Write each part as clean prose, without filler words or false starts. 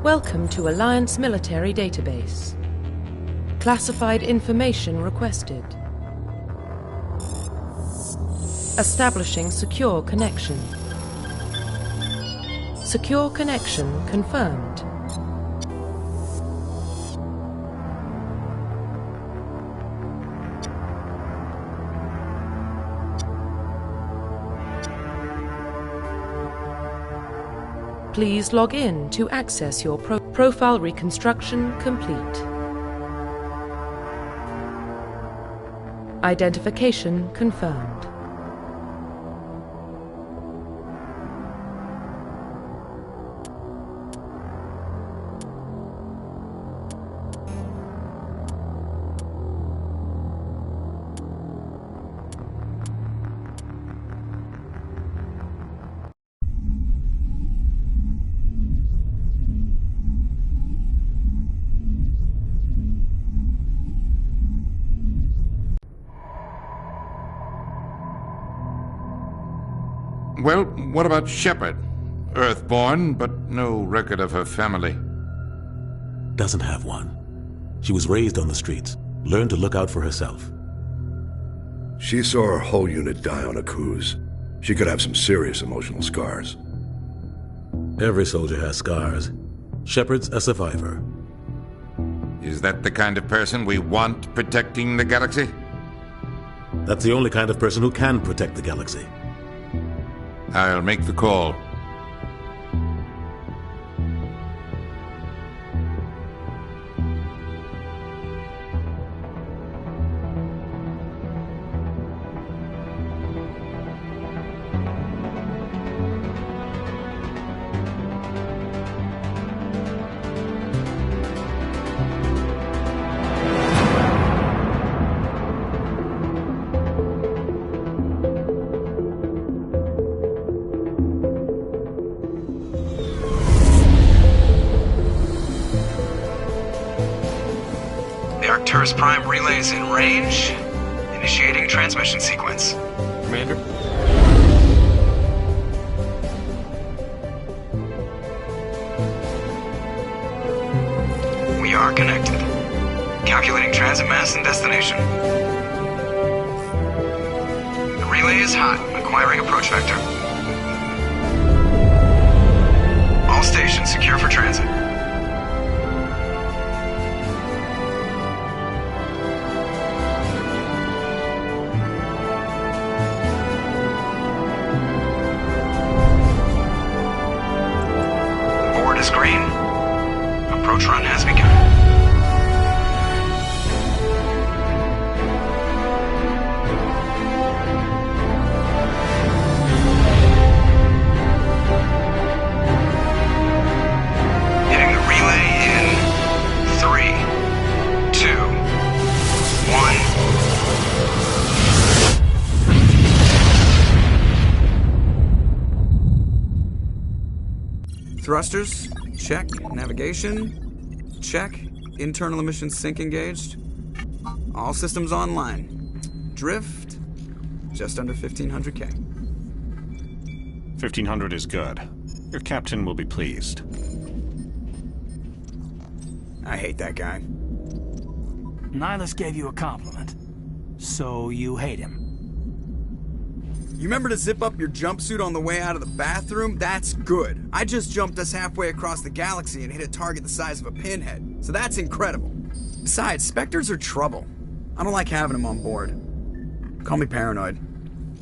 Welcome to Alliance Military Database. Classified information requested. Establishing secure connection. Secure connection confirmed. Please log in to access your profile reconstruction complete. Identification confirmed. Well, what about Shepard? Earthborn, but no record of her family. Doesn't have one. She was raised on the streets, learned to look out for herself. She saw her whole unit die on a cruise. She could have some serious emotional scars. Every soldier has scars. Shepard's a survivor. Is that the kind of person we want protecting the galaxy? That's the only kind of person who can protect the galaxy. I'll make the call. Arcturus Prime relays in range. Initiating transmission sequence. Commander? We are connected. Calculating transit mass and destination. The relay is hot. Acquiring approach vector. All stations secure for transit. Green. Approach run has begun. Hitting the relay in 3, 2, 1. Thrusters? Check. Navigation? Check. Internal emission sync engaged. All systems online. Drift? Just under 1,500K. 1,500 is good. Your captain will be pleased. I hate that guy. Nihilus gave you a compliment. So you hate him. You remember to zip up your jumpsuit on the way out of the bathroom? That's good. I just jumped us halfway across the galaxy and hit a target the size of a pinhead. So that's incredible. Besides, Spectres are trouble. I don't like having them on board. Call me paranoid.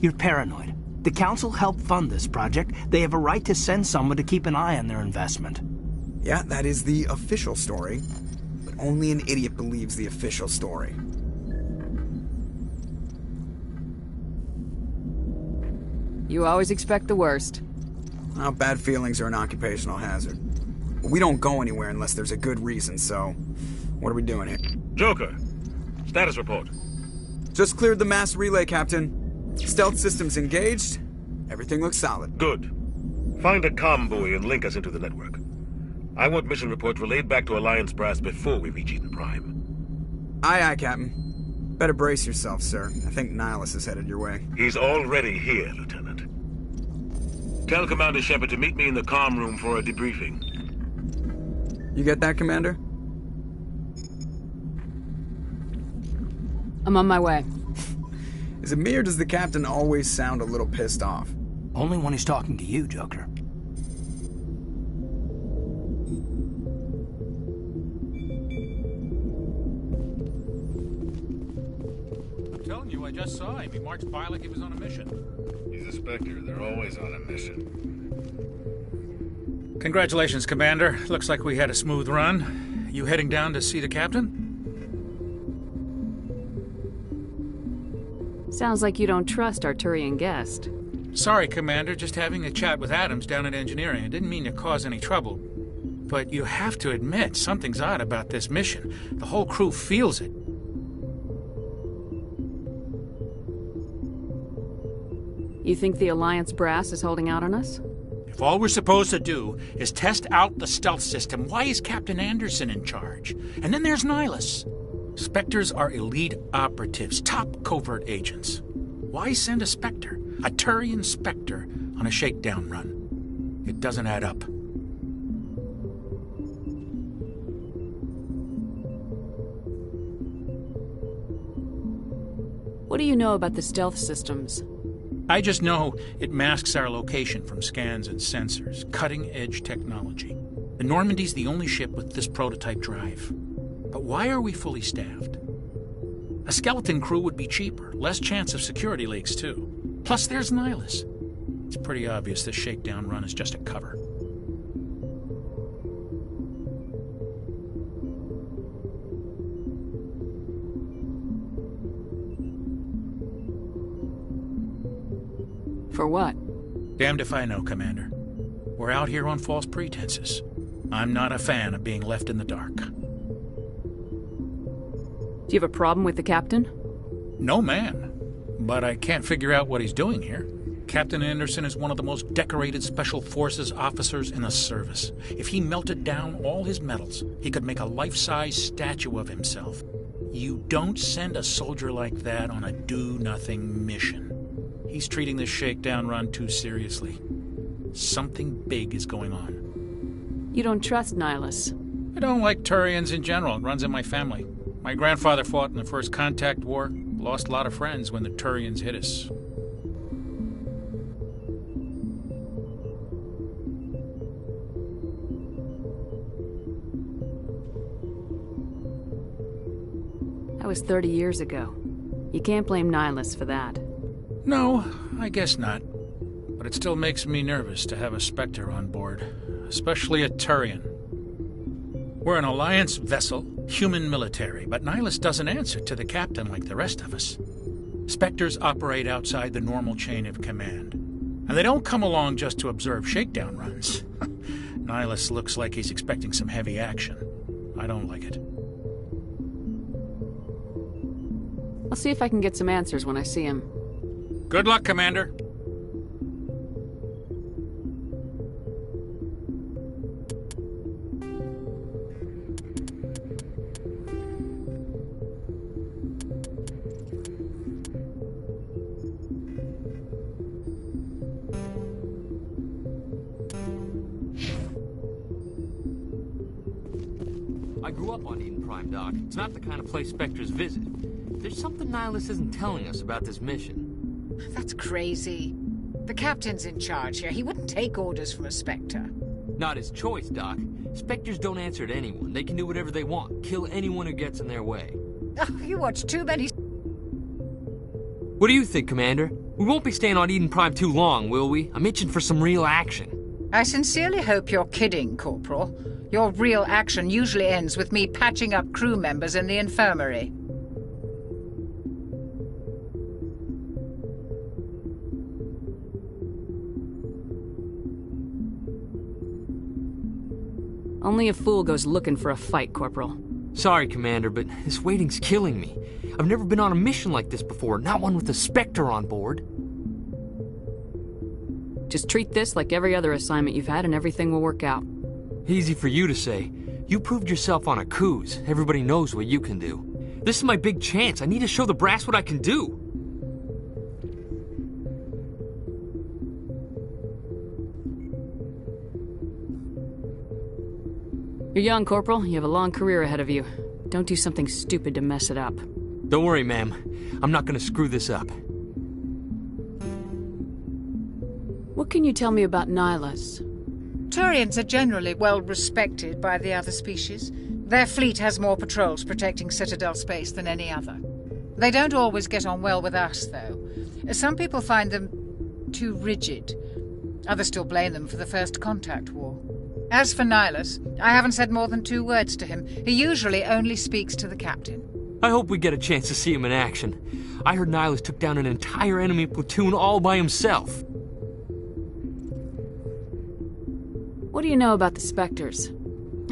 You're paranoid. The Council helped fund this project. They have a right to send someone to keep an eye on their investment. Yeah, that is the official story. But only an idiot believes the official story. You always expect the worst. Well, bad feelings are an occupational hazard. We don't go anywhere unless there's a good reason, so what are we doing here? Joker, status report. Just cleared the mass relay, Captain. Stealth systems engaged. Everything looks solid. Good. Find a comm buoy and link us into the network. I want mission reports relayed back to Alliance Brass before we reach Eden Prime. Aye, aye, Captain. Better brace yourself, sir. I think Nihilus is headed your way. He's already here, Lieutenant. Tell Commander Shepard to meet me in the comm room for a debriefing. You get that, Commander? I'm on my way. Is it me or does the captain always sound a little pissed off? Only when he's talking to you, Joker. I'm telling you, I just saw him. He marched by like he was on a mission. He's a Spectre. They're always on a mission. Congratulations, Commander. Looks like we had a smooth run. You heading down to see the captain? Sounds like you don't trust our Turian guest. Sorry, Commander. Just having a chat with Adams down at engineering. I didn't mean to cause any trouble. But you have to admit, something's odd about this mission. The whole crew feels it. You think the Alliance brass is holding out on us? If all we're supposed to do is test out the stealth system, why is Captain Anderson in charge? And then there's Nihilus. Spectres are elite operatives, top covert agents. Why send a Spectre, a Turian Spectre, on a shakedown run? It doesn't add up. What do you know about the stealth systems? I just know it masks our location from scans and sensors. Cutting-edge technology. The Normandy's the only ship with this prototype drive. But why are we fully staffed? A skeleton crew would be cheaper, less chance of security leaks, too. Plus, there's Nihilus. It's pretty obvious this shakedown run is just a cover. For what? Damned if I know, Commander. We're out here on false pretenses. I'm not a fan of being left in the dark. Do you have a problem with the captain? No, man. But I can't figure out what he's doing here. Captain Anderson is one of the most decorated Special Forces officers in the service. If he melted down all his medals, he could make a life-size statue of himself. You don't send a soldier like that on a do-nothing mission. He's treating this shakedown run too seriously. Something big is going on. You don't trust Nihilus? I don't like Turians in general. It runs in my family. My grandfather fought in the First Contact War. Lost a lot of friends when the Turians hit us. That was 30 years ago. You can't blame Nihilus for that. No, I guess not. But it still makes me nervous to have a Spectre on board, especially a Turian. We're an Alliance vessel, human military, but Nihilus doesn't answer to the captain like the rest of us. Spectres operate outside the normal chain of command, and they don't come along just to observe shakedown runs. Nihilus looks like he's expecting some heavy action. I don't like it. I'll see if I can get some answers when I see him. Good luck, Commander. I grew up on Eden Prime, Doc. It's not the kind of place Spectres visit. There's something Nihilus isn't telling us about this mission. That's crazy. The captain's in charge here. He wouldn't take orders from a Spectre. Not his choice, Doc. Spectres don't answer to anyone. They can do whatever they want. Kill anyone who gets in their way. Oh, you watch too many... What do you think, Commander? We won't be staying on Eden Prime too long, will we? I'm itching for some real action. I sincerely hope you're kidding, Corporal. Your real action usually ends with me patching up crew members in the infirmary. Only a fool goes looking for a fight, Corporal. Sorry, Commander, but this waiting's killing me. I've never been on a mission like this before, not one with a Spectre on board. Just treat this like every other assignment you've had and everything will work out. Easy for you to say. You proved yourself on a cruise. Everybody knows what you can do. This is my big chance. I need to show the brass what I can do. You're young, Corporal. You have a long career ahead of you. Don't do something stupid to mess it up. Don't worry, ma'am. I'm not gonna screw this up. What can you tell me about Nihilus? Turians are generally well respected by the other species. Their fleet has more patrols protecting Citadel space than any other. They don't always get on well with us, though. Some people find them too rigid. Others still blame them for the First Contact War. As for Nihilus, I haven't said more than 2 words to him. He usually only speaks to the captain. I hope we get a chance to see him in action. I heard Nihilus took down an entire enemy platoon all by himself. What do you know about the Spectres?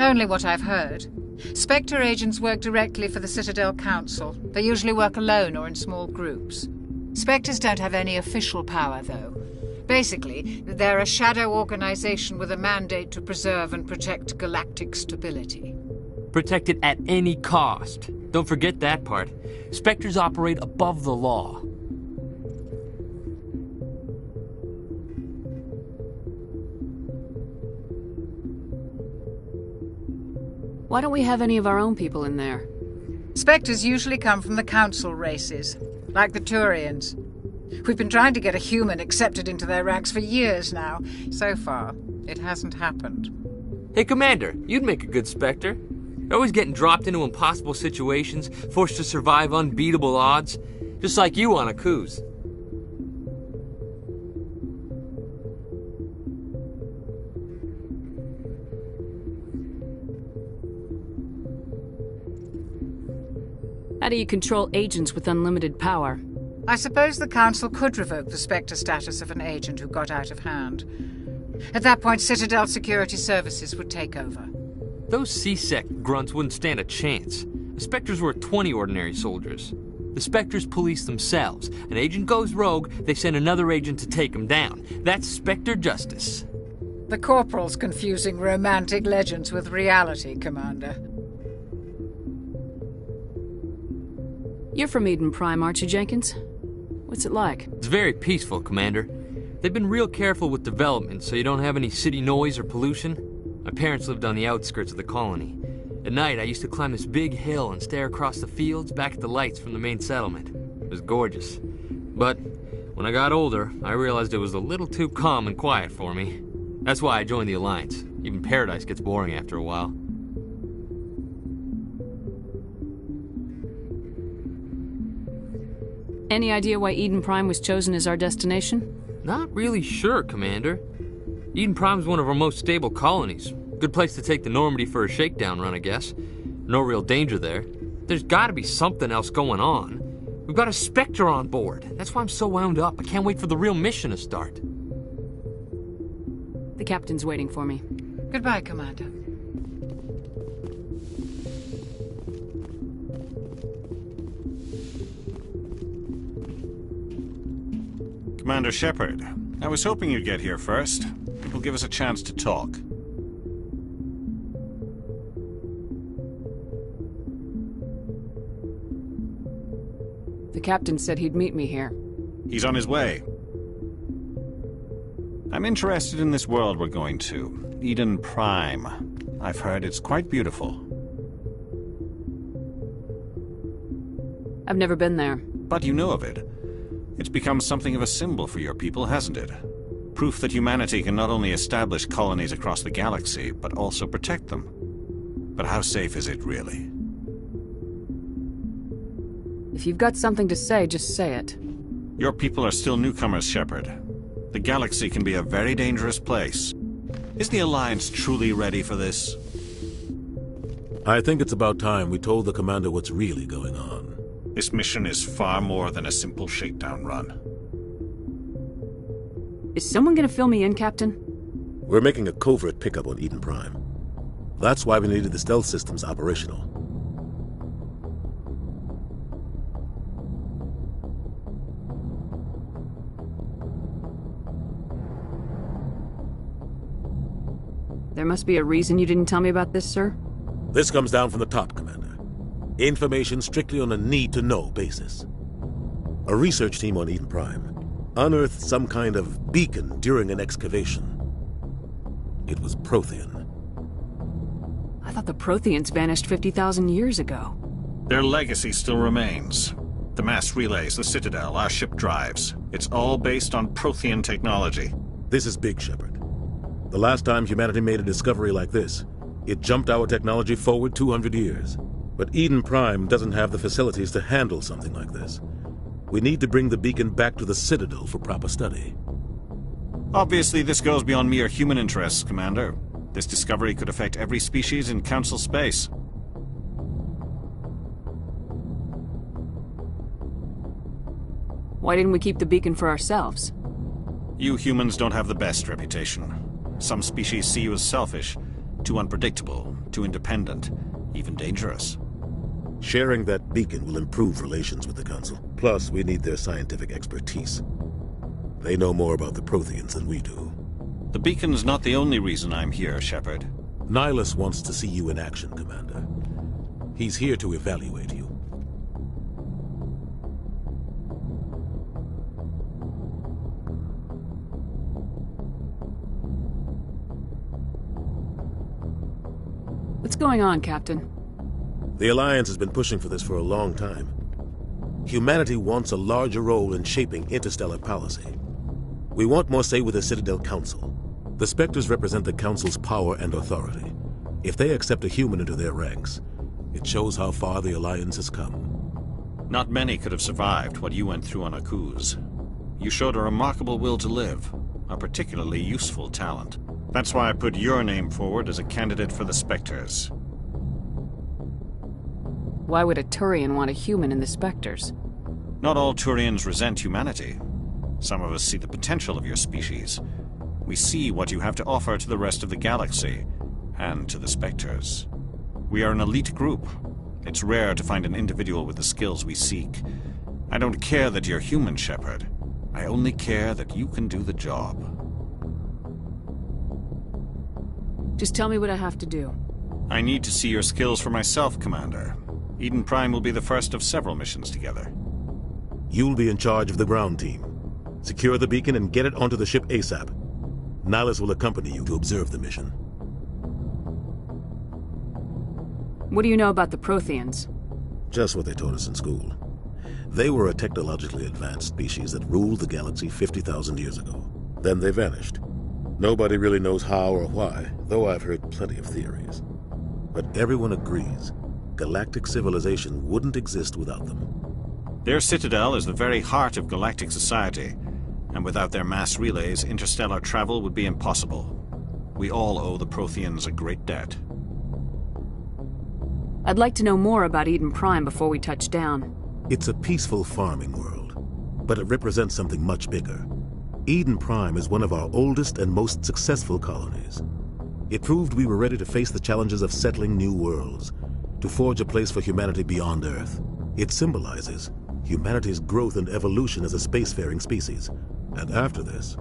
Only what I've heard. Spectre agents work directly for the Citadel Council. They usually work alone or in small groups. Spectres don't have any official power, though. Basically, they're a shadow organization with a mandate to preserve and protect galactic stability. Protect it at any cost. Don't forget that part. Spectres operate above the law. Why don't we have any of our own people in there? Spectres usually come from the Council races, like the Turians. We've been trying to get a human accepted into their ranks for years now. So far, it hasn't happened. Hey, Commander, you'd make a good Spectre. You're always getting dropped into impossible situations, forced to survive unbeatable odds, just like you on a cruise. How do you control agents with unlimited power? I suppose the Council could revoke the Spectre status of an agent who got out of hand. At that point, Citadel Security Services would take over. Those C-Sec grunts wouldn't stand a chance. The Spectres were 20 ordinary soldiers. The Spectres police themselves. An agent goes rogue, they send another agent to take him down. That's Spectre justice. The Corporal's confusing romantic legends with reality, Commander. You're from Eden Prime, aren't you, Jenkins? What's it like? It's very peaceful, Commander. They've been real careful with development so you don't have any city noise or pollution. My parents lived on the outskirts of the colony. At night, I used to climb this big hill and stare across the fields back at the lights from the main settlement. It was gorgeous. But when I got older, I realized it was a little too calm and quiet for me. That's why I joined the Alliance. Even Paradise gets boring after a while. Any idea why Eden Prime was chosen as our destination? Not really sure, Commander. Eden Prime's one of our most stable colonies. Good place to take the Normandy for a shakedown run, I guess. No real danger there. There's gotta be something else going on. We've got a Spectre on board. That's why I'm so wound up. I can't wait for the real mission to start. The captain's waiting for me. Goodbye, Commander. Commander Shepard, I was hoping you'd get here first. It will give us a chance to talk. The captain said he'd meet me here. He's on his way. I'm interested in this world we're going to, Eden Prime. I've heard it's quite beautiful. I've never been there. But you know of it. It's become something of a symbol for your people, hasn't it? Proof that humanity can not only establish colonies across the galaxy, but also protect them. But how safe is it, really? If you've got something to say, just say it. Your people are still newcomers, Shepard. The galaxy can be a very dangerous place. Is the Alliance truly ready for this? I think it's about time we told the Commander what's really going on. This mission is far more than a simple shakedown run. Is someone gonna fill me in, Captain? We're making a covert pickup on Eden Prime. That's why we needed the stealth systems operational. There must be a reason you didn't tell me about this, sir? This comes down from the top, Commander. Information strictly on a need-to-know basis. A research team on Eden Prime unearthed some kind of beacon during an excavation. It was Prothean. I thought the Protheans vanished 50,000 years ago. Their legacy still remains. The mass relays, the Citadel, our ship drives. It's all based on Prothean technology. This is big, Shepard. The last time humanity made a discovery like this, it jumped our technology forward 200 years. But Eden Prime doesn't have the facilities to handle something like this. We need to bring the beacon back to the Citadel for proper study. Obviously, this goes beyond mere human interests, Commander. This discovery could affect every species in Council space. Why didn't we keep the beacon for ourselves? You humans don't have the best reputation. Some species see you as selfish, too unpredictable, too independent, even dangerous. Sharing that beacon will improve relations with the Council. Plus, we need their scientific expertise. They know more about the Protheans than we do. The beacon's not the only reason I'm here, Shepard. Nihilus wants to see you in action, Commander. He's here to evaluate you. What's going on, Captain? The Alliance has been pushing for this for a long time. Humanity wants a larger role in shaping interstellar policy. We want more say with the Citadel Council. The Spectres represent the Council's power and authority. If they accept a human into their ranks, it shows how far the Alliance has come. Not many could have survived what you went through on Akuz. You showed a remarkable will to live, a particularly useful talent. That's why I put your name forward as a candidate for the Spectres. Why would a Turian want a human in the Spectres? Not all Turians resent humanity. Some of us see the potential of your species. We see what you have to offer to the rest of the galaxy, and to the Spectres. We are an elite group. It's rare to find an individual with the skills we seek. I don't care that you're human, Shepard. I only care that you can do the job. Just tell me what I have to do. I need to see your skills for myself, Commander. Eden Prime will be the first of several missions together. You'll be in charge of the ground team. Secure the beacon and get it onto the ship ASAP. Nihilus will accompany you to observe the mission. What do you know about the Protheans? Just what they taught us in school. They were a technologically advanced species that ruled the galaxy 50,000 years ago. Then they vanished. Nobody really knows how or why, though I've heard plenty of theories. But everyone agrees, galactic civilization wouldn't exist without them. Their citadel is the very heart of galactic society, and without their mass relays, interstellar travel would be impossible. We all owe the Protheans a great debt. I'd like to know more about Eden Prime before we touch down. It's a peaceful farming world, but it represents something much bigger. Eden Prime is one of our oldest and most successful colonies. It proved we were ready to face the challenges of settling new worlds, to forge a place for humanity beyond Earth. It symbolizes humanity's growth and evolution as a spacefaring species. And after this,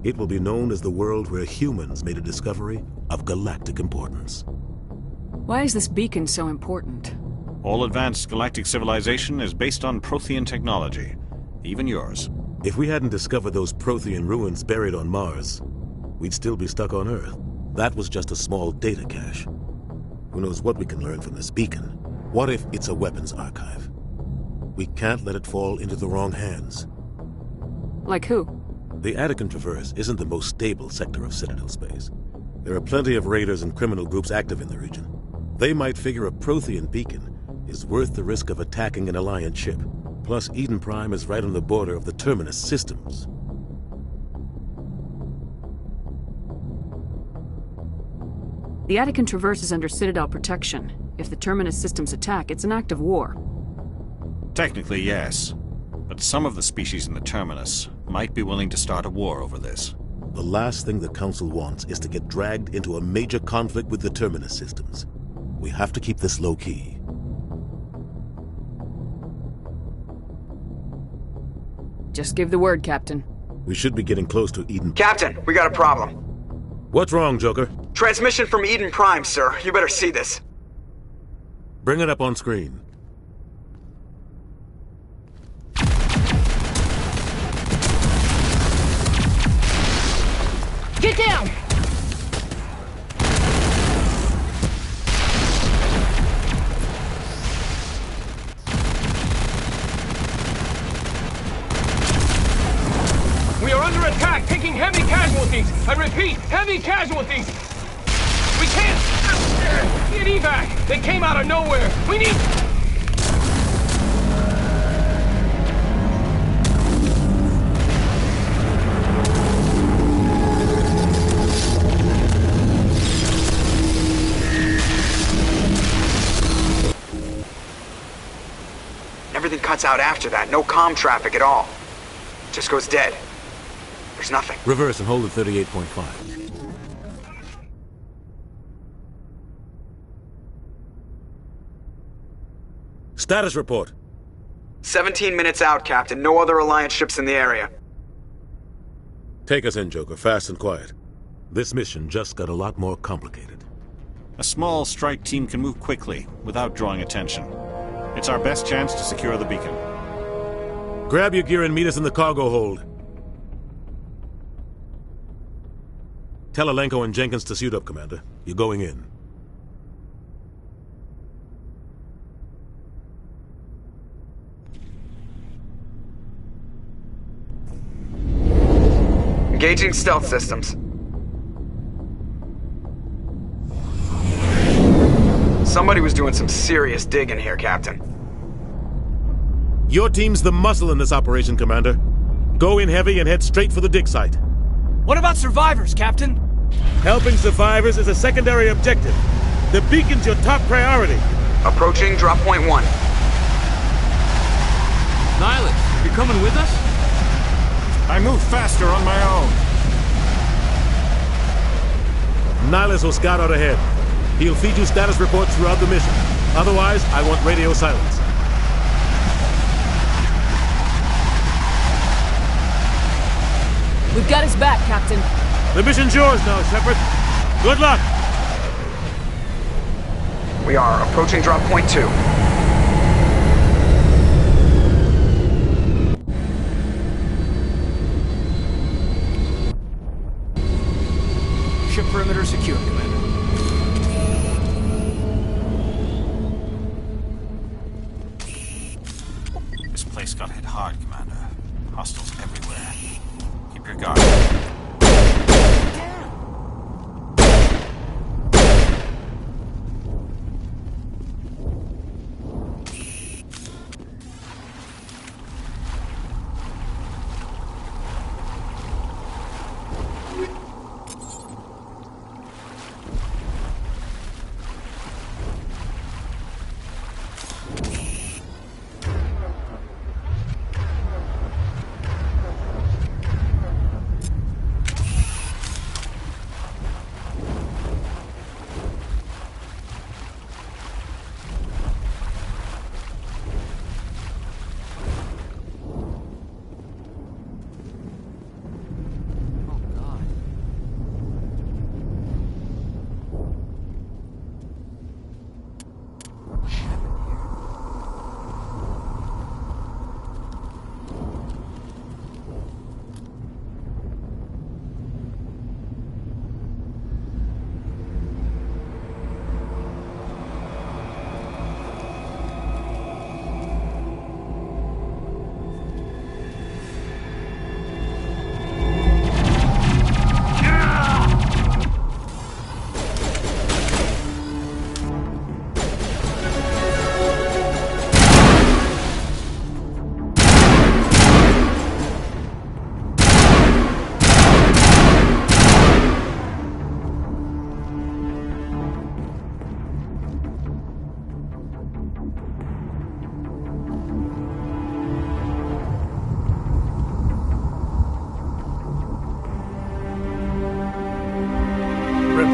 it will be known as the world where humans made a discovery of galactic importance. Why is this beacon so important? All advanced galactic civilization is based on Prothean technology, even yours. If we hadn't discovered those Prothean ruins buried on Mars, we'd still be stuck on Earth. That was just a small data cache. Who knows what we can learn from this beacon? What if it's a weapons archive? We can't let it fall into the wrong hands. Like who? The Attican Traverse isn't the most stable sector of Citadel space. There are plenty of raiders and criminal groups active in the region. They might figure a Prothean beacon is worth the risk of attacking an Alliance ship. Plus, Eden Prime is right on the border of the Terminus systems. The Attican Traverse is under Citadel protection. If the Terminus systems attack, it's an act of war. Technically, yes. But some of the species in the Terminus might be willing to start a war over this. The last thing the Council wants is to get dragged into a major conflict with the Terminus systems. We have to keep this low-key. Just give the word, Captain. We should be getting close to Eden. Captain, we got a problem. What's wrong, Joker? Transmission from Eden Prime, sir. You better see this. Bring it up on screen. Get down! under attack, taking heavy casualties. I repeat, heavy casualties. We can't get evac. They came out of nowhere. We need... Everything cuts out after that. No comm traffic at all. Just goes dead. There's nothing. Reverse and hold at 38.5. Status report. 17 minutes out, Captain. No other Alliance ships in the area. Take us in, Joker, fast and quiet. This mission just got a lot more complicated. A small strike team can move quickly, without drawing attention. It's our best chance to secure the beacon. Grab your gear and meet us in the cargo hold. Tell Alenko and Jenkins to suit up, Commander. You're going in. Engaging stealth systems. Somebody was doing some serious digging here, Captain. Your team's the muscle in this operation, Commander. Go in heavy and head straight for the dig site. What about survivors, Captain? Helping survivors is a secondary objective. The beacon's your top priority. Approaching drop point 1. Nihilus, you're coming with us? I move faster on my own. Nihilus will scout out ahead. He'll feed you status reports throughout the mission. Otherwise, I want radio silence. We've got his back, Captain. The mission's yours now, Shepard. Good luck! We are approaching drop point 2. Ship perimeter secure, Commander. This place got hit hard, Commander. Hostiles everywhere. Keep your guard.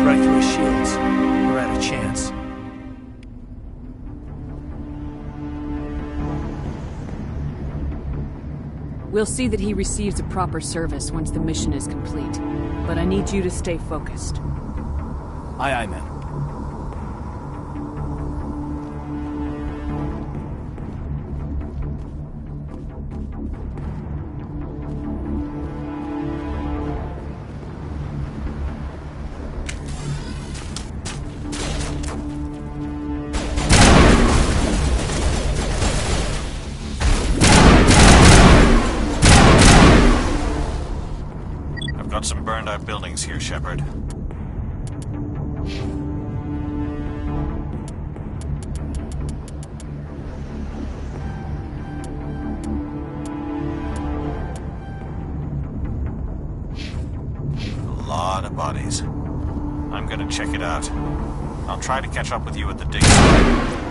Right through his shields. We're at a chance. We'll see that he receives a proper service once the mission is complete. But I need you to stay focused. Aye, aye, man. Got some burned out buildings here, Shepard. A lot of bodies. I'm gonna check it out. I'll try to catch up with you at the dig site.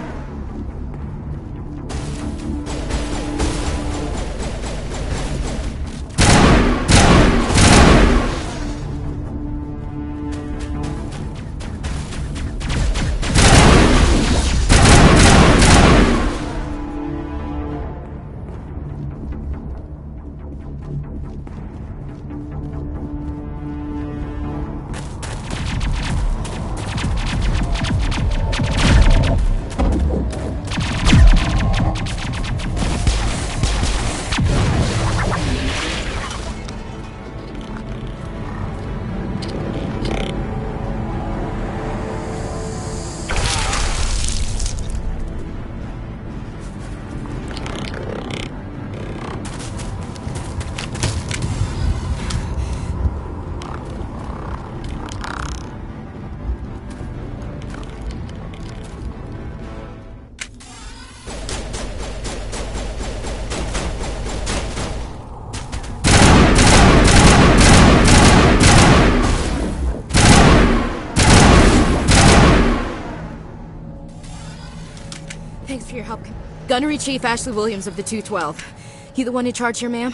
Thanks for your help. Gunnery Chief Ashley Williams of the 212. You the one in charge here, ma'am?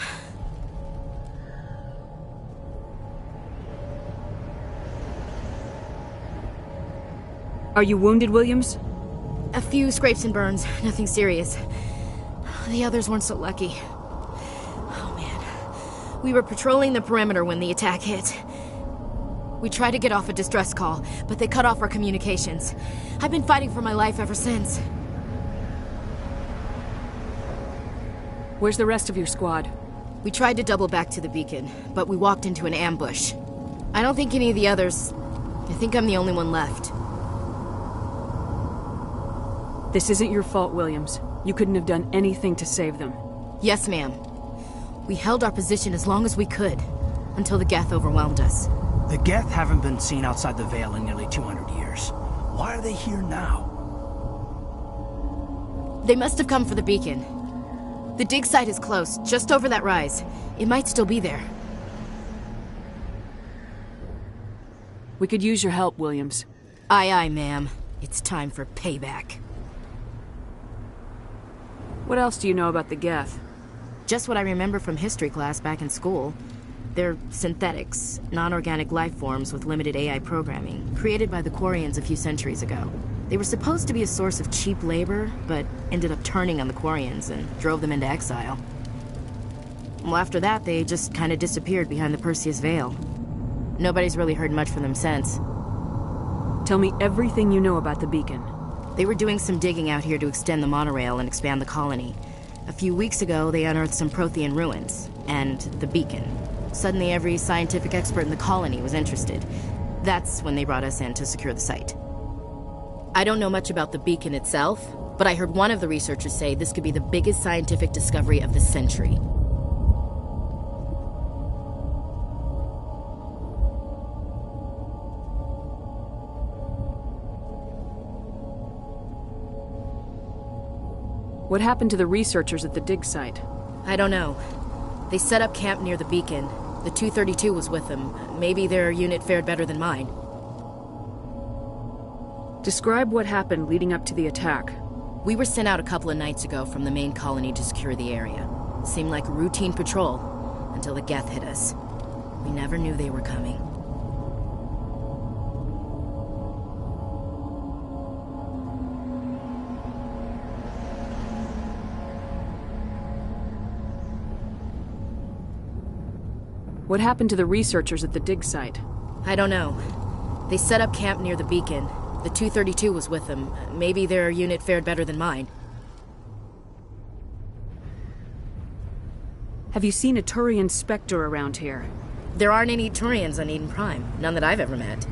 Are you wounded, Williams? A few scrapes and burns, nothing serious. The others weren't so lucky. Oh man. We were patrolling the perimeter when the attack hit. We tried to get off a distress call, but they cut off our communications. I've been fighting for my life ever since. Where's the rest of your squad? We tried to double back to the beacon, but we walked into an ambush. I don't think any of the others... I think I'm the only one left. This isn't your fault, Williams. You couldn't have done anything to save them. Yes, ma'am. We held our position as long as we could, until the Geth overwhelmed us. The Geth haven't been seen outside the Veil in nearly 200 years. Why are they here now? They must have come for the beacon. The dig site is close, just over that rise. It might still be there. We could use your help, Williams. Aye, aye, ma'am. It's time for payback. What else do you know about the Geth? Just what I remember from history class back in school. They're synthetics, non-organic life forms with limited AI programming, created by the Quarians a few centuries ago. They were supposed to be a source of cheap labor, but ended up turning on the Quarians and drove them into exile. Well, after that, they just kind of disappeared behind the Perseus Veil. Nobody's really heard much from them since. Tell me everything you know about the beacon. They were doing some digging out here to extend the monorail and expand the colony. A few weeks ago, they unearthed some Prothean ruins, and the beacon. Suddenly, every scientific expert in the colony was interested. That's when they brought us in to secure the site. I don't know much about the beacon itself, but I heard one of the researchers say this could be the biggest scientific discovery of the century. What happened to the researchers at the dig site? I don't know. They set up camp near the beacon. The 232 was with them. Maybe their unit fared better than mine. Describe what happened leading up to the attack. We were sent out a couple of nights ago from the main colony to secure the area. Seemed like a routine patrol, until the Geth hit us. We never knew they were coming. What happened to the researchers at the dig site? I don't know. They set up camp near the beacon. The 232 was with them. Maybe their unit fared better than mine. Have you seen a Turian Spectre around here? There aren't any Turians on Eden Prime. None that I've ever met.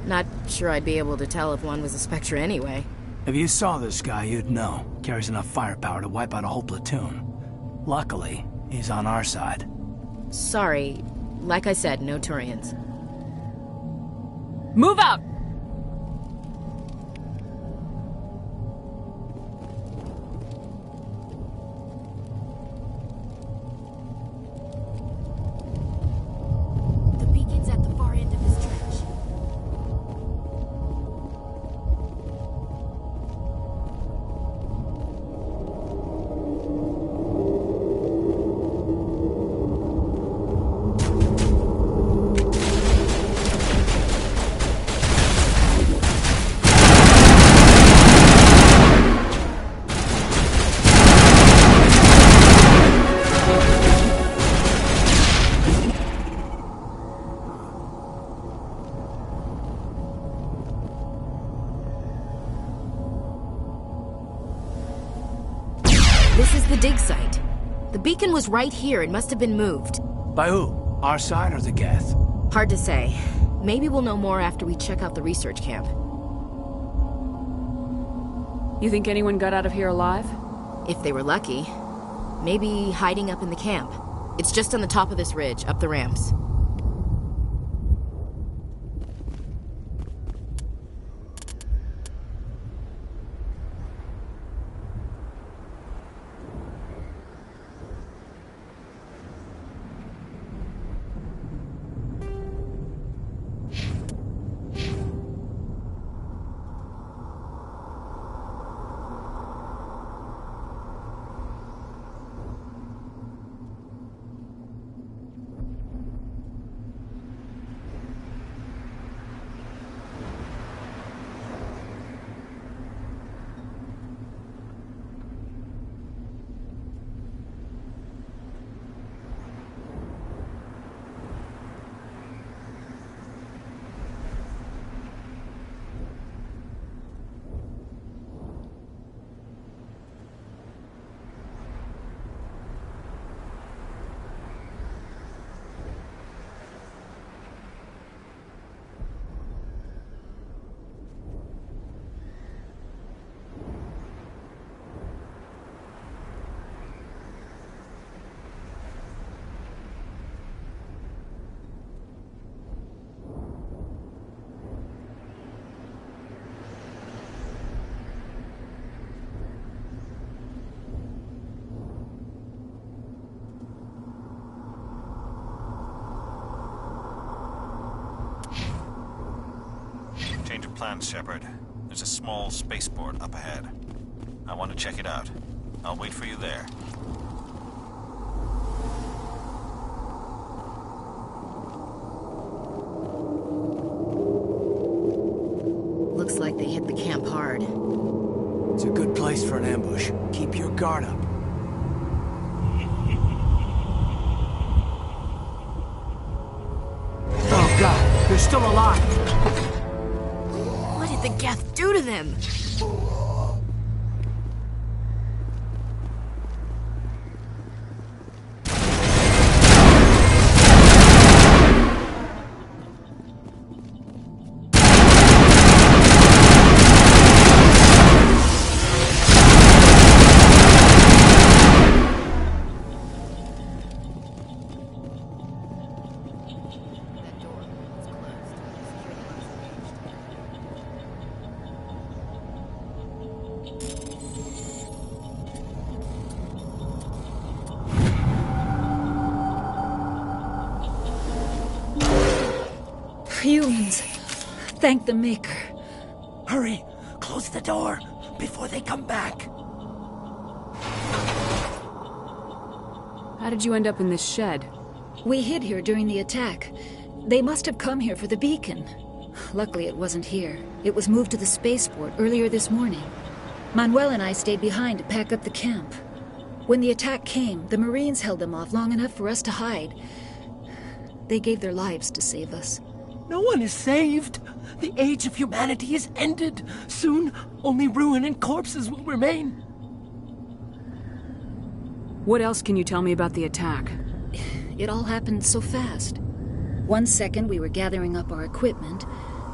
Not sure I'd be able to tell if one was a Spectre anyway. If you saw this guy, you'd know. Carries enough firepower to wipe out a whole platoon. Luckily, he's on our side. Sorry. Like I said, no Turians. Move out! The beacon's at the far end of this trench. This is the dig site. The beacon was right here. It must have been moved. By who? Our side or the Geth? Hard to say. Maybe we'll know more after we check out the research camp. You think anyone got out of here alive? If they were lucky. Maybe hiding up in the camp. It's just on the top of this ridge, up the ramps. Change of plans, Shepard. There's a small spaceport up ahead. I want to check it out. I'll wait for you there. Looks like they hit the camp hard. It's a good place for an ambush. Keep your guard up. Oh God, they're still alive! What did the Geth do to them? Humans. Thank the Maker. Hurry! Close the door before they come back. How did you end up in this shed? We hid here during the attack. They must have come here for the beacon. Luckily, it wasn't here. It was moved to the spaceport earlier this morning. Manuel and I stayed behind to pack up the camp. When the attack came, the Marines held them off long enough for us to hide. They gave their lives to save us. No one is saved. The age of humanity is ended. Soon, only ruin and corpses will remain. What else can you tell me about the attack? It all happened so fast. 1 second we were gathering up our equipment.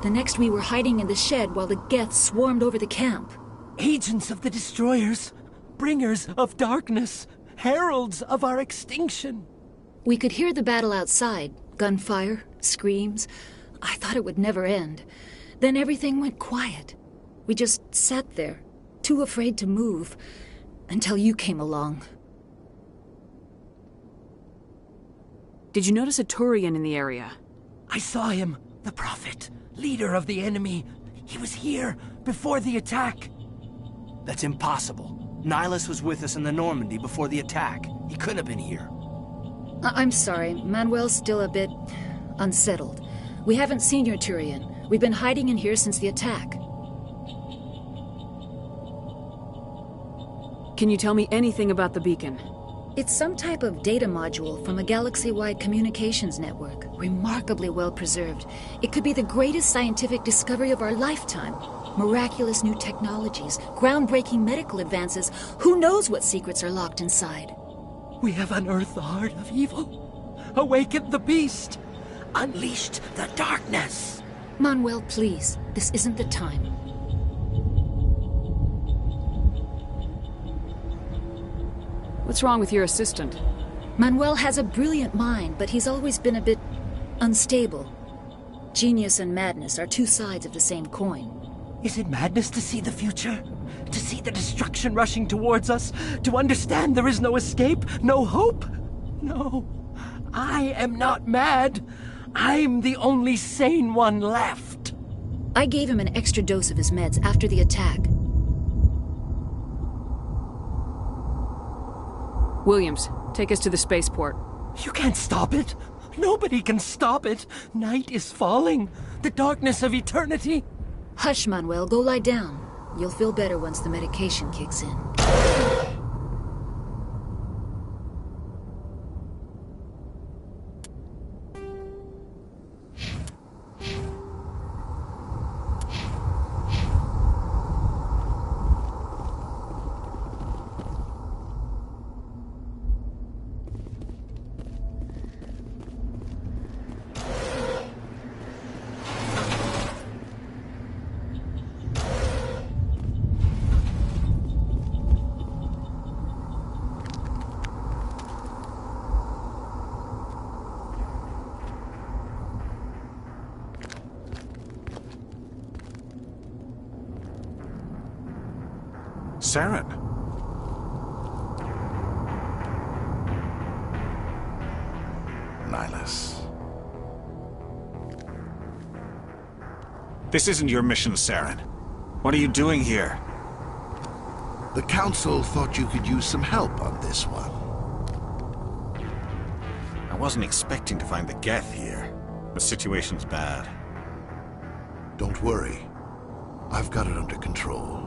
The next we were hiding in the shed while the Geth swarmed over the camp. Agents of the destroyers. Bringers of darkness. Heralds of our extinction. We could hear the battle outside. Gunfire, screams. I thought it would never end. Then everything went quiet. We just sat there, too afraid to move, until you came along. Did you notice a Turian in the area? I saw him. The Prophet, leader of the enemy. He was here before the attack. That's impossible. Nihilus was with us in the Normandy before the attack. He couldn't have been here. I'm sorry. Manuel's still a bit unsettled. We haven't seen your Turian. We've been hiding in here since the attack. Can you tell me anything about the beacon? It's some type of data module from a galaxy-wide communications network. Remarkably well preserved. It could be the greatest scientific discovery of our lifetime. Miraculous new technologies, groundbreaking medical advances. Who knows what secrets are locked inside? We have unearthed the heart of evil, awakened the beast, unleashed the darkness. Manuel, please. This isn't the time. What's wrong with your assistant? Manuel has a brilliant mind, but he's always been a bit unstable. Genius and madness are two sides of the same coin. Is it madness to see the future? To see the destruction rushing towards us? To understand there is no escape? No hope? No. I am not mad. I'm the only sane one left. I gave him an extra dose of his meds after the attack. Williams, take us to the spaceport. You can't stop it. Nobody can stop it. Night is falling. The darkness of eternity. Hush, Manuel. Go lie down. You'll feel better once the medication kicks in. Saren. Nihilus. This isn't your mission, Saren. What are you doing here? The Council thought you could use some help on this one. I wasn't expecting to find the Geth here. The situation's bad. Don't worry. I've got it under control.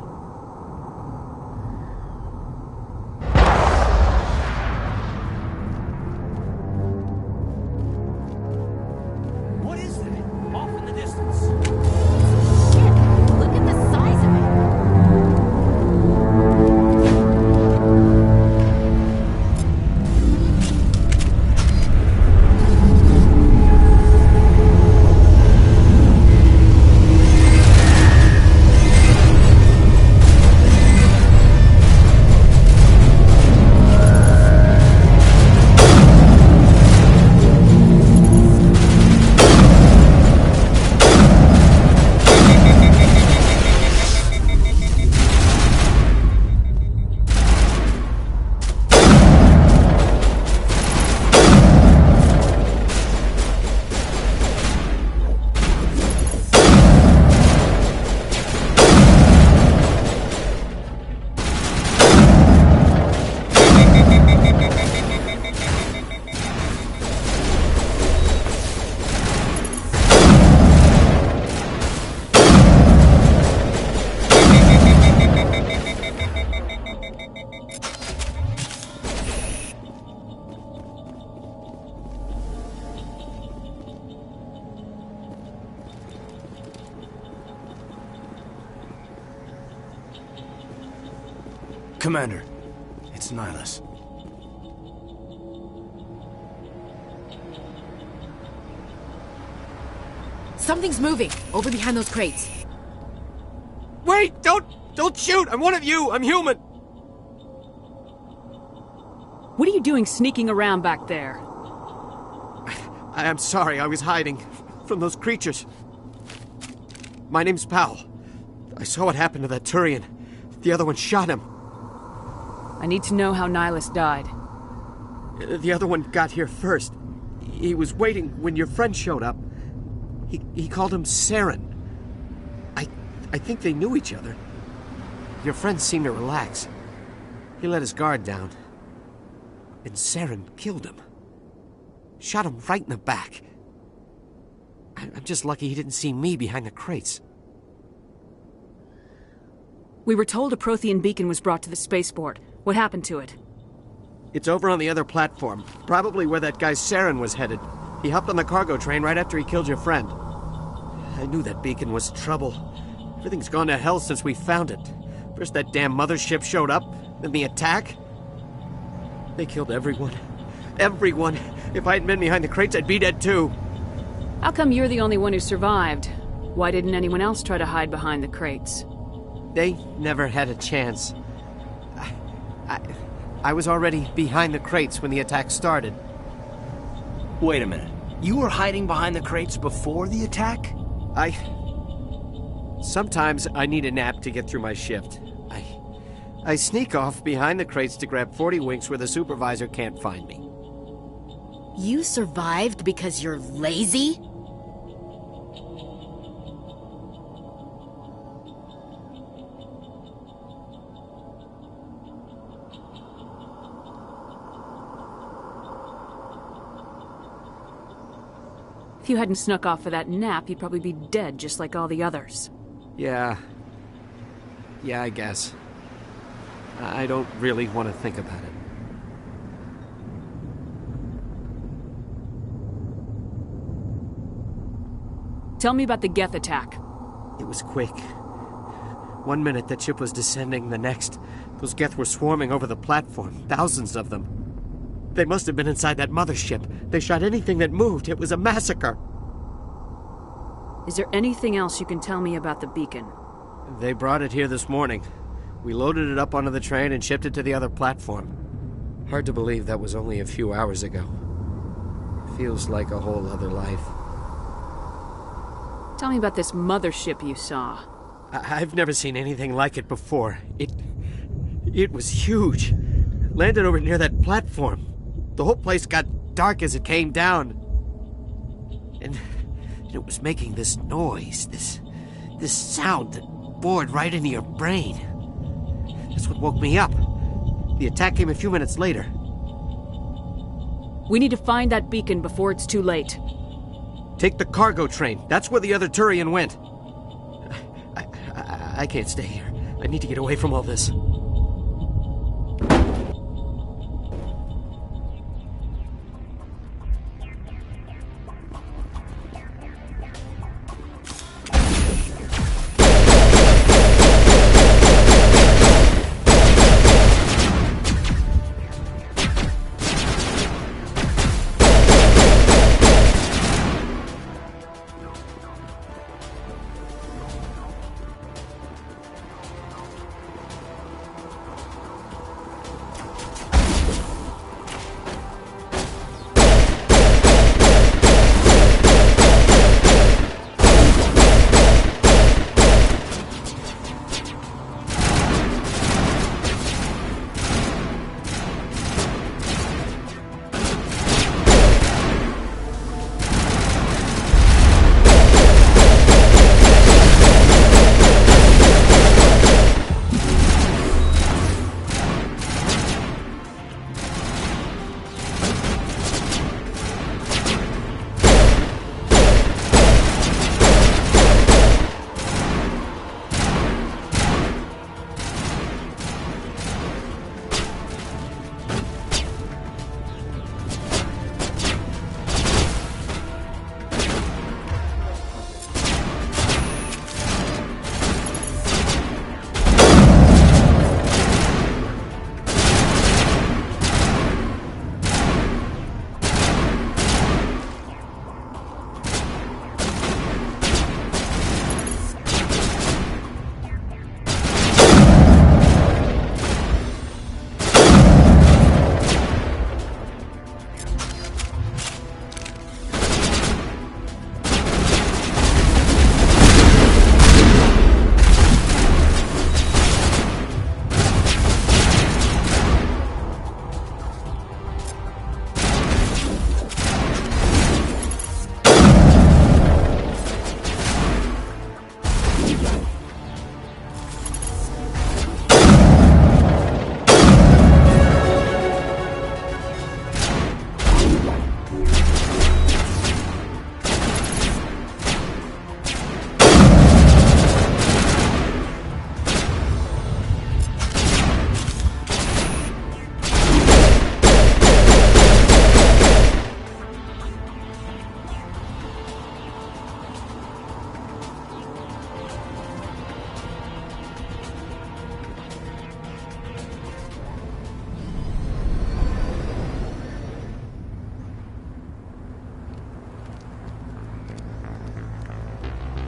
Commander, it's Nihilus. Something's moving, over behind those crates. Wait! Don't shoot! I'm one of you! I'm human! What are you doing sneaking around back there? I'm sorry, I was hiding from those creatures. My name's Powell. I saw what happened to that Turian. The other one shot him. I need to know how Nihilus died. The other one got here first. He was waiting when your friend showed up. He called him Saren. I think they knew each other. Your friend seemed to relax. He let his guard down. And Saren killed him. Shot him right in the back. I'm just lucky he didn't see me behind the crates. We were told a Prothean beacon was brought to the spaceport. What happened to it? It's over on the other platform. Probably where that guy Saren was headed. He hopped on the cargo train right after he killed your friend. I knew that beacon was trouble. Everything's gone to hell since we found it. First that damn mothership showed up, then the attack. They killed everyone. Everyone. If I hadn't been behind the crates, I'd be dead too. How come you're the only one who survived? Why didn't anyone else try to hide behind the crates? They never had a chance. I was already behind the crates when the attack started. Wait a minute. You were hiding behind the crates before the attack? Sometimes I need a nap to get through my shift. I sneak off behind the crates to grab 40 winks where the supervisor can't find me. You survived because you're lazy? If you hadn't snuck off for that nap, you'd probably be dead just like all the others. Yeah, I guess. I don't really want to think about it. Tell me about the Geth attack. It was quick. 1 minute that ship was descending, the next, those Geth were swarming over the platform, thousands of them. They must have been inside that mothership. They shot anything that moved. It was a massacre. Is there anything else you can tell me about the beacon? They brought it here this morning. We loaded it up onto the train and shipped it to the other platform. Hard to believe that was only a few hours ago. Feels like a whole other life. Tell me about this mothership you saw. I've never seen anything like it before. It was huge. Landed over near that platform. The whole place got dark as it came down. And it was making this noise, this sound that bored right into your brain. That's what woke me up. The attack came a few minutes later. We need to find that beacon before it's too late. Take the cargo train. That's where the other Turian went. I can't stay here. I need to get away from all this.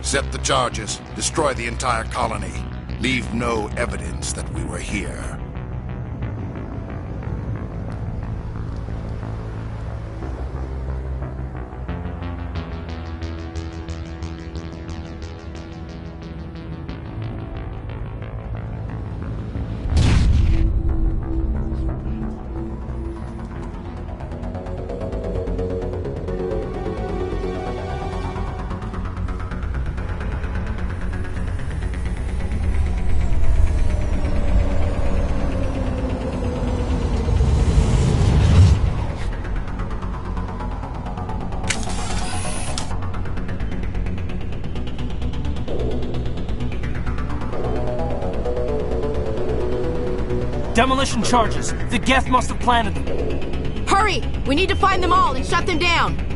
Set the charges. Destroy the entire colony. Leave no evidence that we were here. Demolition charges. The Geth must have planted them. Hurry! We need to find them all and shut them down!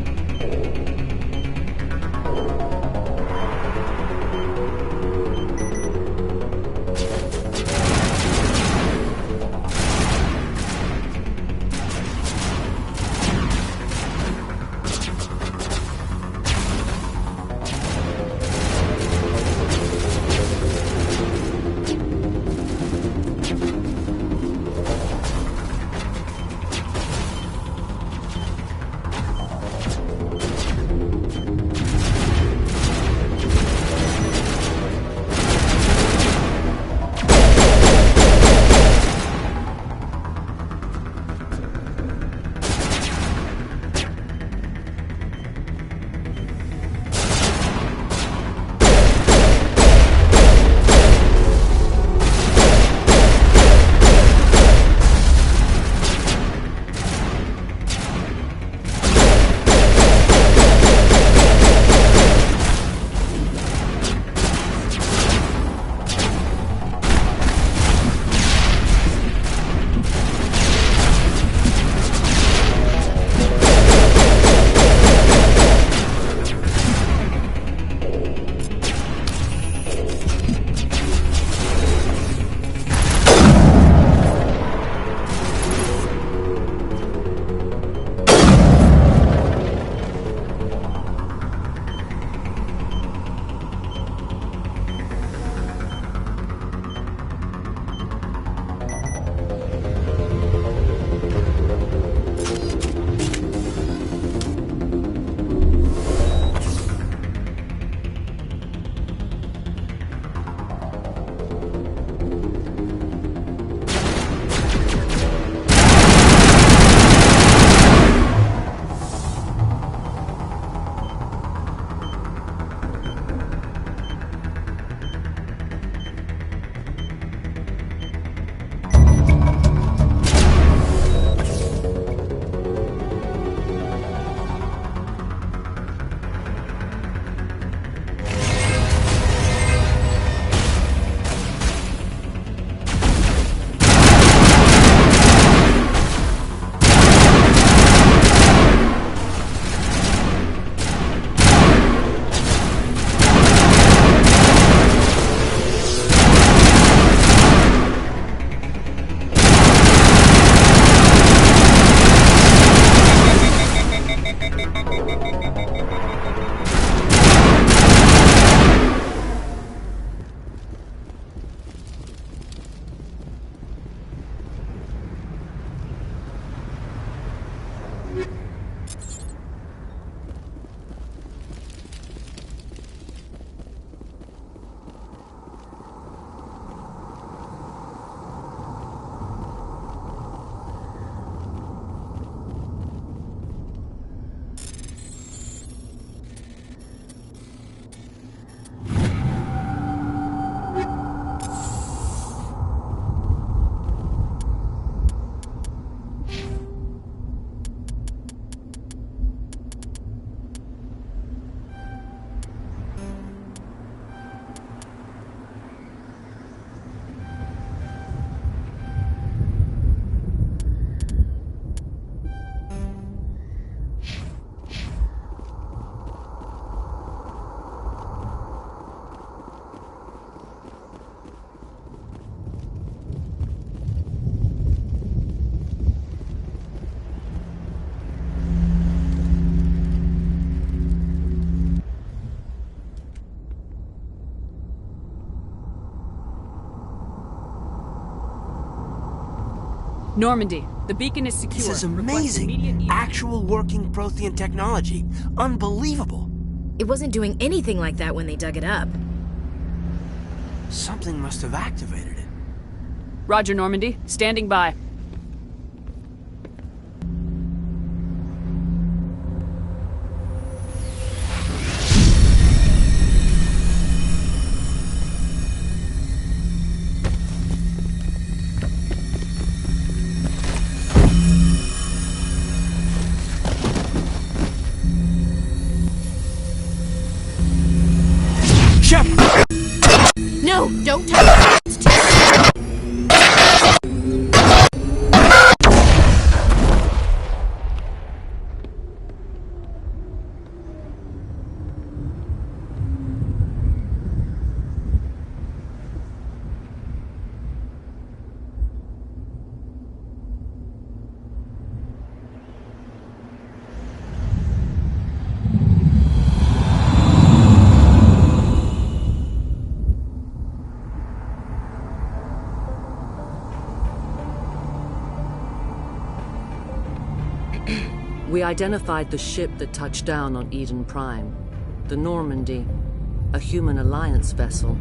Normandy, the beacon is secure. This is amazing. Actual working Prothean technology. Unbelievable. It wasn't doing anything like that when they dug it up. Something must have activated it. Roger, Normandy. Standing by. No, don't touch it. We identified the ship that touched down on Eden Prime. The Normandy, a human alliance vessel.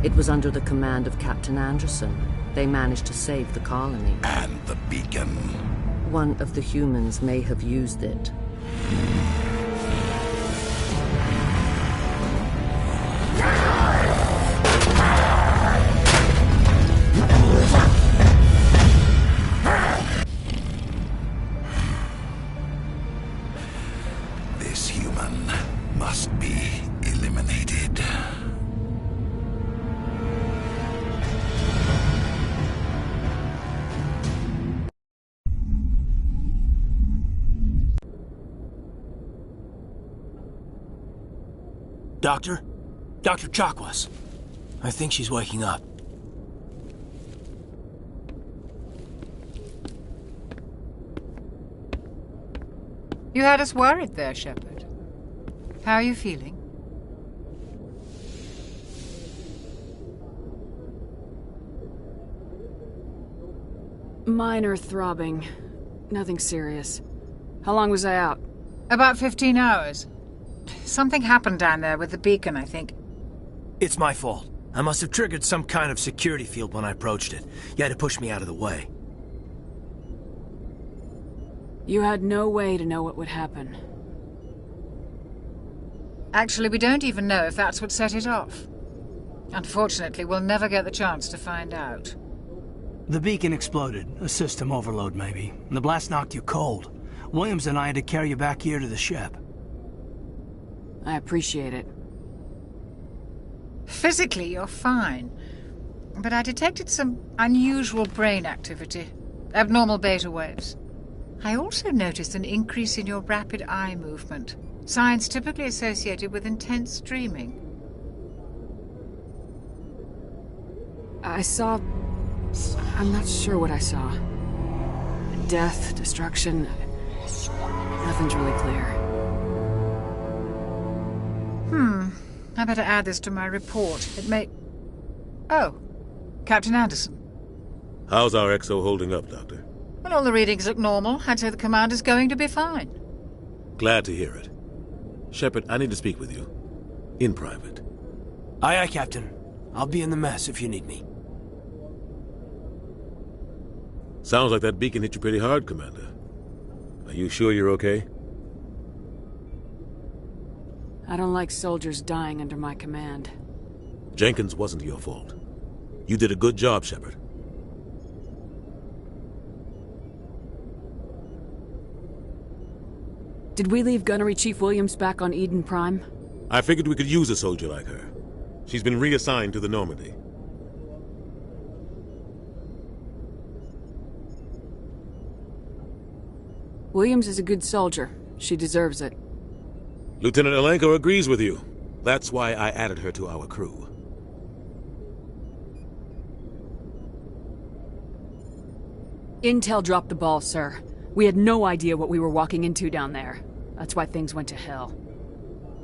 It was under the command of Captain Anderson. They managed to save the colony. And the beacon. One of the humans may have used it. This human must be eliminated. Doctor? Dr. Chakwas. I think she's waking up. You had us worried there, Shepard. How are you feeling? Minor throbbing. Nothing serious. How long was I out? About 15 hours. Something happened down there with the beacon, I think. It's my fault. I must have triggered some kind of security field when I approached it. You had to push me out of the way. You had no way to know what would happen. Actually, we don't even know if that's what set it off. Unfortunately, we'll never get the chance to find out. The beacon exploded. A system overload, maybe. The blast knocked you cold. Williams and I had to carry you back here to the ship. I appreciate it. Physically, you're fine. But I detected some unusual brain activity. Abnormal beta waves. I also noticed an increase in your rapid eye movement. Signs typically associated with intense dreaming. I saw... I'm not sure what I saw. Death, destruction... Nothing's really clear. I better add this to my report. It may... Oh, Captain Anderson. How's our XO holding up, Doctor? Well, all the readings look normal. I'd say the commander's going to be fine. Glad to hear it. Shepard, I need to speak with you. In private. Aye, aye, Captain. I'll be in the mess if you need me. Sounds like that beacon hit you pretty hard, Commander. Are you sure you're okay? I don't like soldiers dying under my command. Jenkins wasn't your fault. You did a good job, Shepard. Did we leave Gunnery Chief Williams back on Eden Prime? I figured we could use a soldier like her. She's been reassigned to the Normandy. Williams is a good soldier. She deserves it. Lieutenant Alenko agrees with you. That's why I added her to our crew. Intel dropped the ball, sir. We had no idea what we were walking into down there. That's why things went to hell.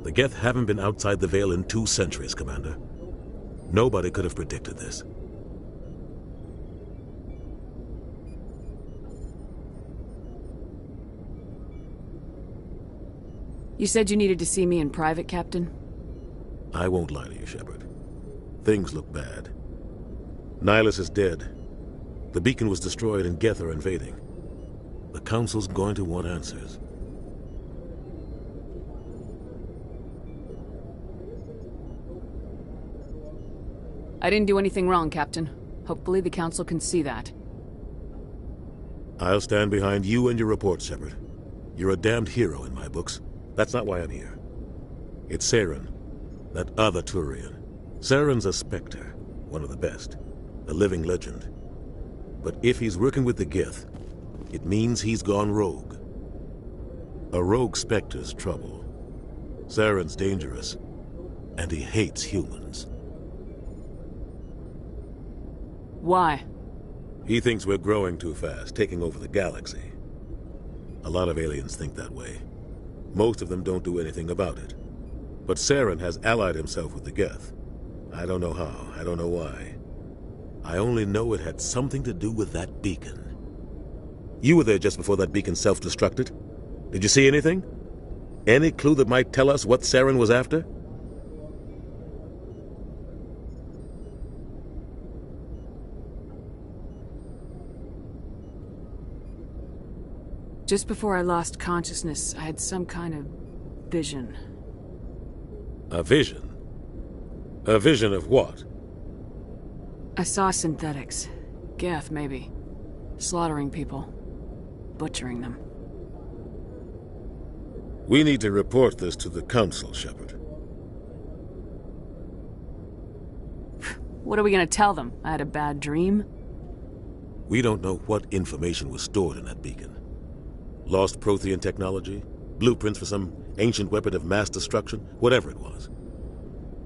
The Geth haven't been outside the Veil in 2 centuries, Commander. Nobody could have predicted this. You said you needed to see me in private, Captain? I won't lie to you, Shepard. Things look bad. Nihilus is dead. The beacon was destroyed and Geth are invading. The Council's going to want answers. I didn't do anything wrong, Captain. Hopefully the Council can see that. I'll stand behind you and your report, Shepard. You're a damned hero in my books. That's not why I'm here. It's Saren, that other Turian. Saren's a Spectre, one of the best, a living legend. But if he's working with the Geth, it means he's gone rogue. A rogue Spectre's trouble. Saren's dangerous, and he hates humans. Why? He thinks we're growing too fast, taking over the galaxy. A lot of aliens think that way. Most of them don't do anything about it. But Saren has allied himself with the Geth. I don't know how, I don't know why. I only know it had something to do with that beacon. You were there just before that beacon self-destructed. Did you see anything? Any clue that might tell us what Saren was after? Just before I lost consciousness, I had some kind of vision. A vision? A vision of what? I saw synthetics. Geth, maybe. Slaughtering people. Butchering them. We need to report this to the Council, Shepard. What are we gonna tell them? I had a bad dream? We don't know what information was stored in that beacon. Lost Prothean technology? Blueprints for some ancient weapon of mass destruction? Whatever it was.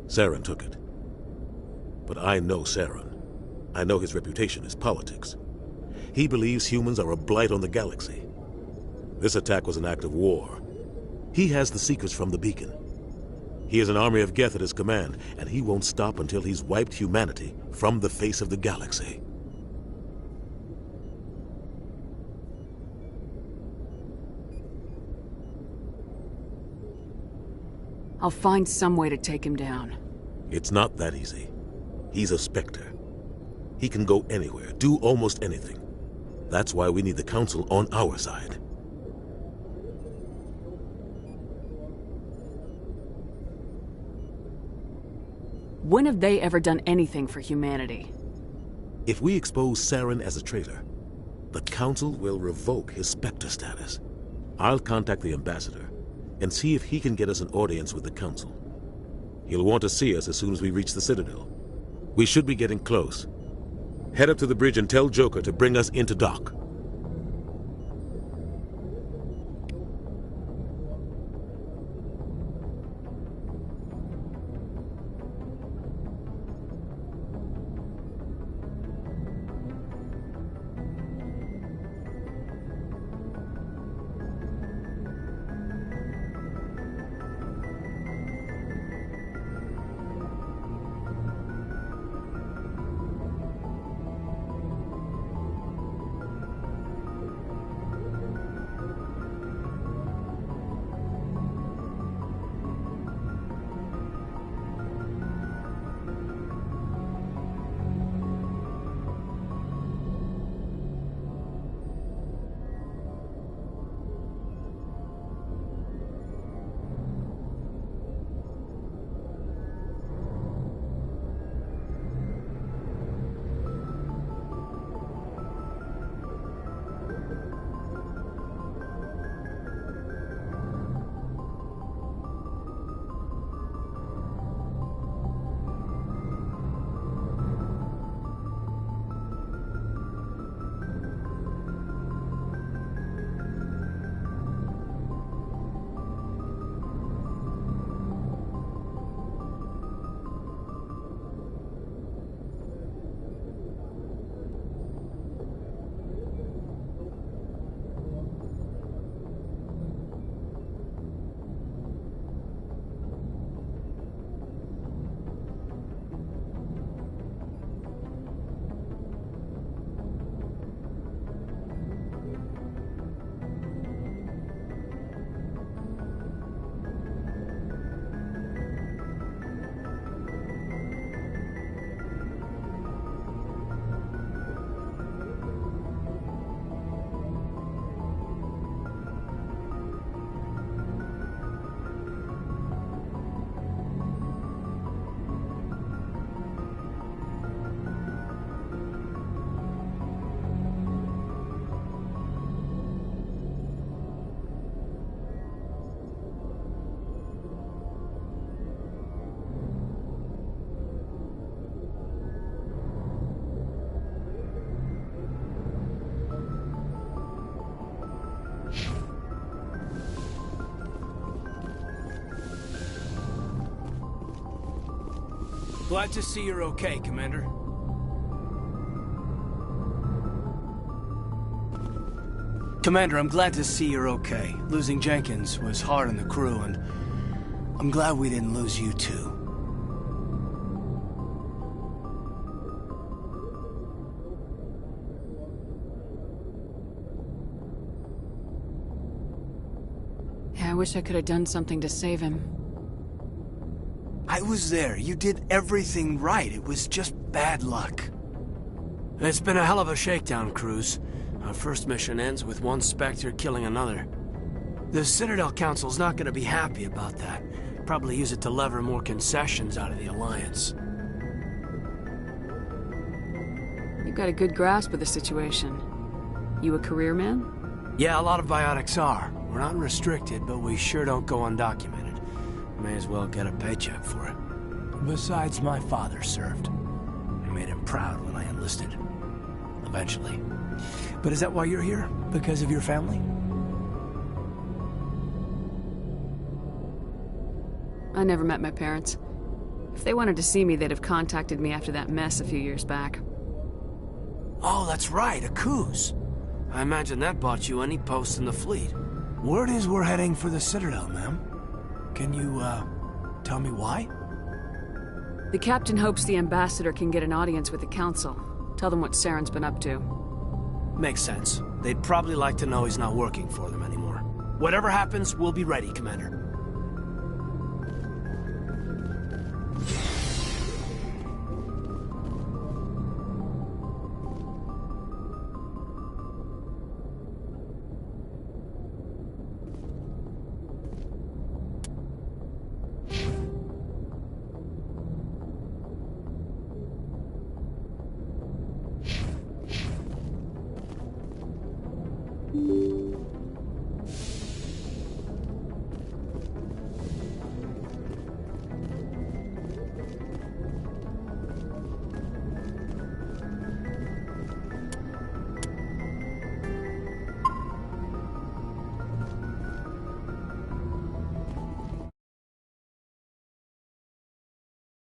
Saren took it. But I know Saren. I know his reputation is politics. He believes humans are a blight on the galaxy. This attack was an act of war. He has the secrets from the beacon. He has an army of Geth at his command, and he won't stop until he's wiped humanity from the face of the galaxy. I'll find some way to take him down. It's not that easy. He's a Spectre. He can go anywhere, do almost anything. That's why we need the Council on our side. When have they ever done anything for humanity? If we expose Saren as a traitor, the Council will revoke his Spectre status. I'll contact the Ambassador and see if he can get us an audience with the Council. He'll want to see us as soon as we reach the Citadel. We should be getting close. Head up to the bridge and tell Joker to bring us into dock. Glad to see you're okay, Commander. Commander, I'm glad to see you're okay. Losing Jenkins was hard on the crew, and I'm glad we didn't lose you too. Yeah, I wish I could have done something to save him. I was there. You did everything right. It was just bad luck. It's been a hell of a shakedown, Cruz. Our first mission ends with one Spectre killing another. The Citadel Council's not gonna be happy about that. Probably use it to lever more concessions out of the Alliance. You've got a good grasp of the situation. You a career man? Yeah, a lot of biotics are. We're not restricted, but we sure don't go undocumented. May as well get a paycheck for it. Besides, my father served. I made him proud when I enlisted. Eventually. But is that why you're here? Because of your family? I never met my parents. If they wanted to see me, they'd have contacted me after that mess a few years back. Oh, that's right, a Coos. I imagine that bought you any post in the fleet. Word is we're heading for the Citadel, ma'am. Can you, tell me why? The captain hopes the ambassador can get an audience with the council. Tell them what Saren's been up to. Makes sense. They'd probably like to know he's not working for them anymore. Whatever happens, we'll be ready, Commander.